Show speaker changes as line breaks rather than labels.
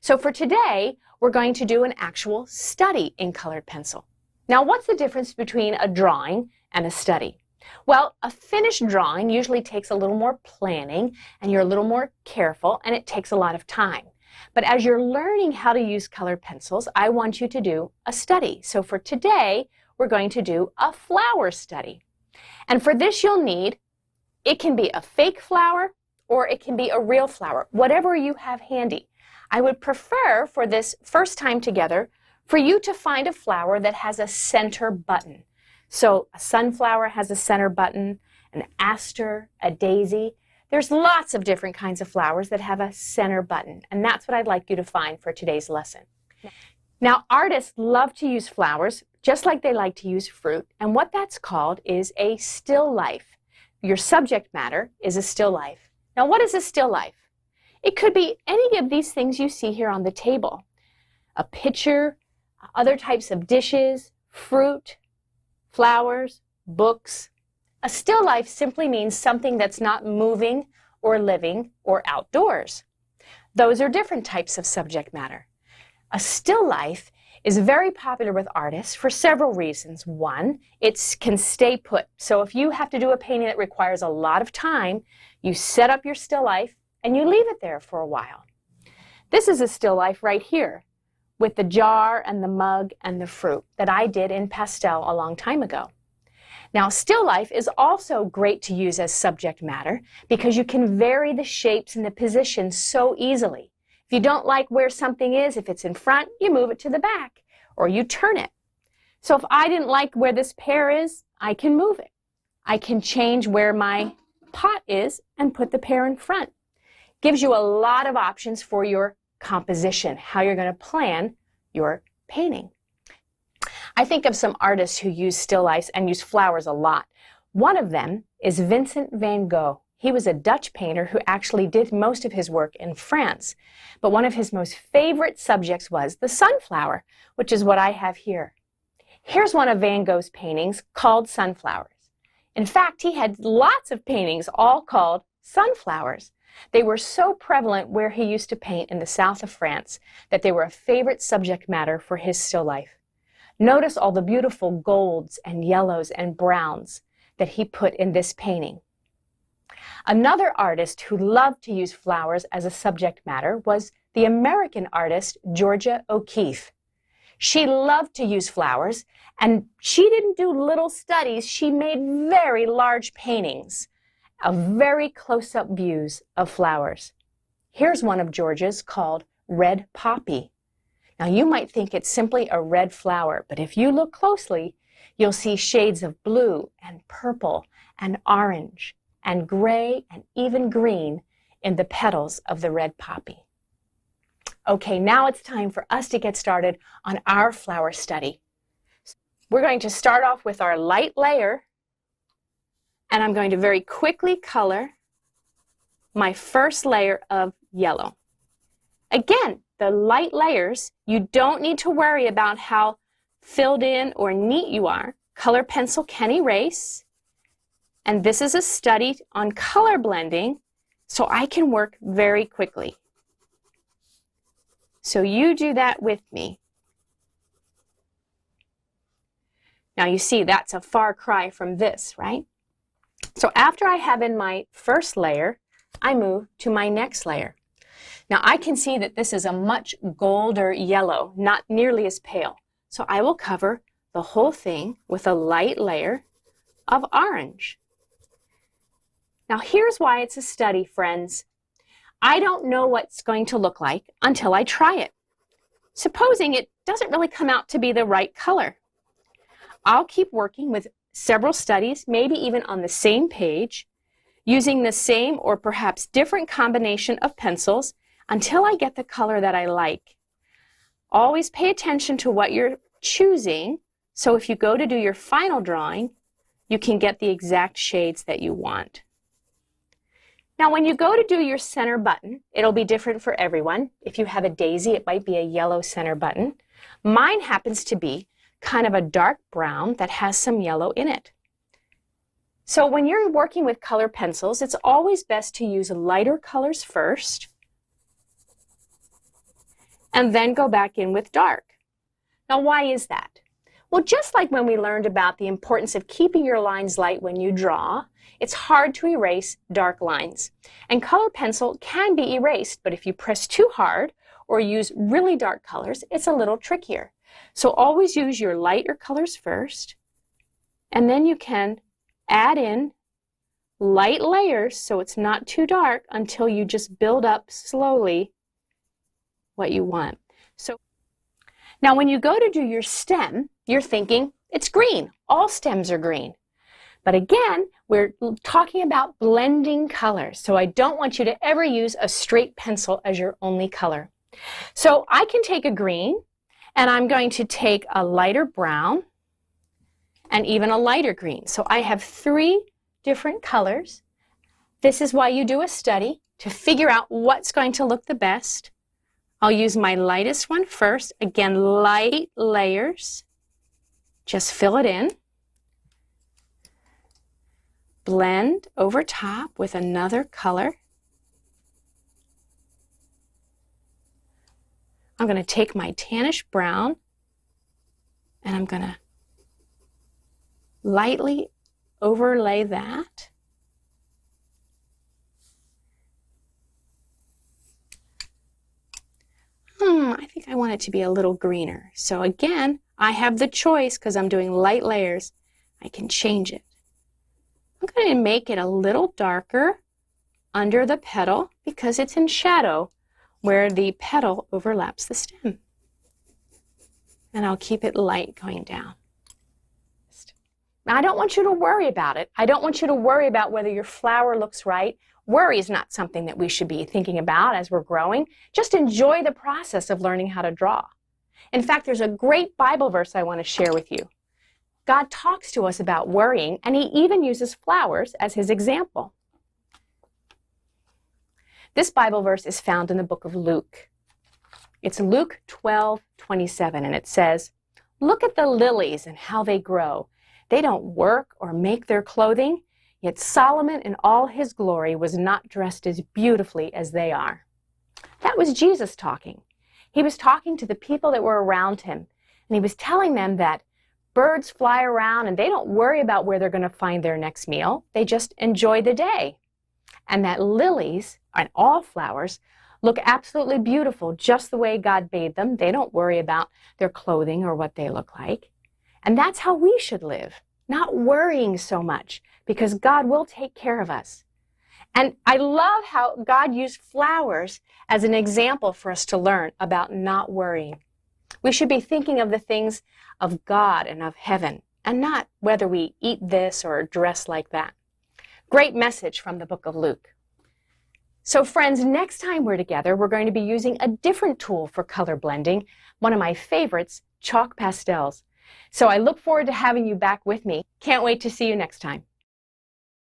So for today, we're going to do an actual study in colored pencil. Now, what's the difference between a drawing and a study? Well, a finished drawing usually takes a little more planning, and you're a little more careful, and it takes a lot of time. But as you're learning how to use colored pencils, I want you to do a study. So for today, we're going to do a flower study. And for this, you'll need, it can be a fake flower or it can be a real flower, whatever you have handy. I would prefer for this first time together for you to find a flower that has a center button. So a sunflower has a center button, an aster, a daisy. There's lots of different kinds of flowers that have a center button, and that's what I'd like you to find for today's lesson. Now, artists love to use flowers just like they like to use fruit, and what that's called is a still life. Your subject matter is a still life. Now, what is a still life? It could be any of these things you see here on the table. A pitcher, other types of dishes, fruit, flowers, books. A still life simply means something that's not moving or living or outdoors. Those are different types of subject matter. A still life is very popular with artists for several reasons. One, it can stay put. So if you have to do a painting that requires a lot of time, you set up your still life and you leave it there for a while. This is a still life right here with the jar and the mug and the fruit that I did in pastel a long time ago. Now, still life is also great to use as subject matter because you can vary the shapes and the positions so easily. If you don't like where something is, if it's in front, you move it to the back or you turn it. So if I didn't like where this pear is, I can move it. I can change where my pot is and put the pear in front. Gives you a lot of options for your composition, how you're going to plan your painting. I think of some artists who use still lifes and use flowers a lot. One of them is Vincent van Gogh. He was a Dutch painter who actually did most of his work in France. But one of his most favorite subjects was the sunflower, which is what I have here. Here's one of Van Gogh's paintings called Sunflowers. In fact, he had lots of paintings all called sunflowers. They were so prevalent where he used to paint in the south of France that they were a favorite subject matter for his still life. Notice all the beautiful golds and yellows and browns that he put in this painting. Another artist who loved to use flowers as a subject matter was the American artist Georgia O'Keeffe. She loved to use flowers, and she didn't do little studies. She made very large paintings of very close-up views of flowers. Here's one of Georgia's called Red Poppy. Now, you might think it's simply a red flower, but if you look closely, you'll see shades of blue and purple and orange and gray and even green in the petals of the red poppy. Okay, now it's time for us to get started on our flower study. We're going to start off with our light layer, and I'm going to very quickly color my first layer of yellow. Again, the light layers, you don't need to worry about how filled in or neat you are. Color pencil can erase. And this is a study on color blending, so I can work very quickly. So you do that with me. Now you see that's a far cry from this, right? So after I have in my first layer, I move to my next layer. Now I can see that this is a much golder yellow, not nearly as pale. So I will cover the whole thing with a light layer of orange. Now here's why it's a study, friends. I don't know what it's going to look like until I try it. Supposing it doesn't really come out to be the right color. I'll keep working with several studies, maybe even on the same page, using the same or perhaps different combination of pencils until I get the color that I like. Always pay attention to what you're choosing, so if you go to do your final drawing, you can get the exact shades that you want. Now, when you go to do your center button, it'll be different for everyone. If you have a daisy, it might be a yellow center button. Mine happens to be kind of a dark brown that has some yellow in it. So when you're working with color pencils, it's always best to use lighter colors first and then go back in with dark. Now, why is that? Well, just like when we learned about the importance of keeping your lines light when you draw, it's hard to erase dark lines. And color pencil can be erased, but if you press too hard or use really dark colors, it's a little trickier. So always use your lighter colors first, and then you can add in light layers so it's not too dark until you just build up slowly what you want. So now when you go to do your stem, you're thinking it's green. All stems are green. But again, we're talking about blending colors. So I don't want you to ever use a straight pencil as your only color. So I can take a green, and I'm going to take a lighter brown and even a lighter green. So I have 3 different colors. This is why you do a study, to figure out what's going to look the best. I'll use my lightest one first. Again, light layers. Just fill it in. Blend over top with another color. I'm going to take my tannish brown and I'm going to lightly overlay that. I think I want it to be a little greener. So again, I have the choice because I'm doing light layers. I can change it. I'm going to make it a little darker under the petal because it's in shadow where the petal overlaps the stem. And I'll keep it light going down. Now, I don't want you to worry about it. I don't want you to worry about whether your flower looks right. Worry is not something that we should be thinking about as we're growing. Just enjoy the process of learning how to draw. In fact, there's a great Bible verse I want to share with you. God talks to us about worrying, and he even uses flowers as his example. This Bible verse is found in the book of Luke. It's Luke 12:27, and it says, "Look at the lilies and how they grow. They don't work or make their clothing, yet Solomon in all his glory was not dressed as beautifully as they are." That was Jesus talking. He was talking to the people that were around him, and he was telling them that birds fly around and they don't worry about where they're going to find their next meal. They just enjoy the day. And that lilies and all flowers look absolutely beautiful just the way God made them. They don't worry about their clothing or what they look like. And that's how we should live, not worrying so much, because God will take care of us. And I love how God used flowers as an example for us to learn about not worrying. We should be thinking of the things of God and of heaven, and not whether we eat this or dress like that. Great message from the book of Luke. So friends, next time we're together, we're going to be using a different tool for color blending, one of my favorites, chalk pastels. So I look forward to having you back with me. Can't wait to see you next time.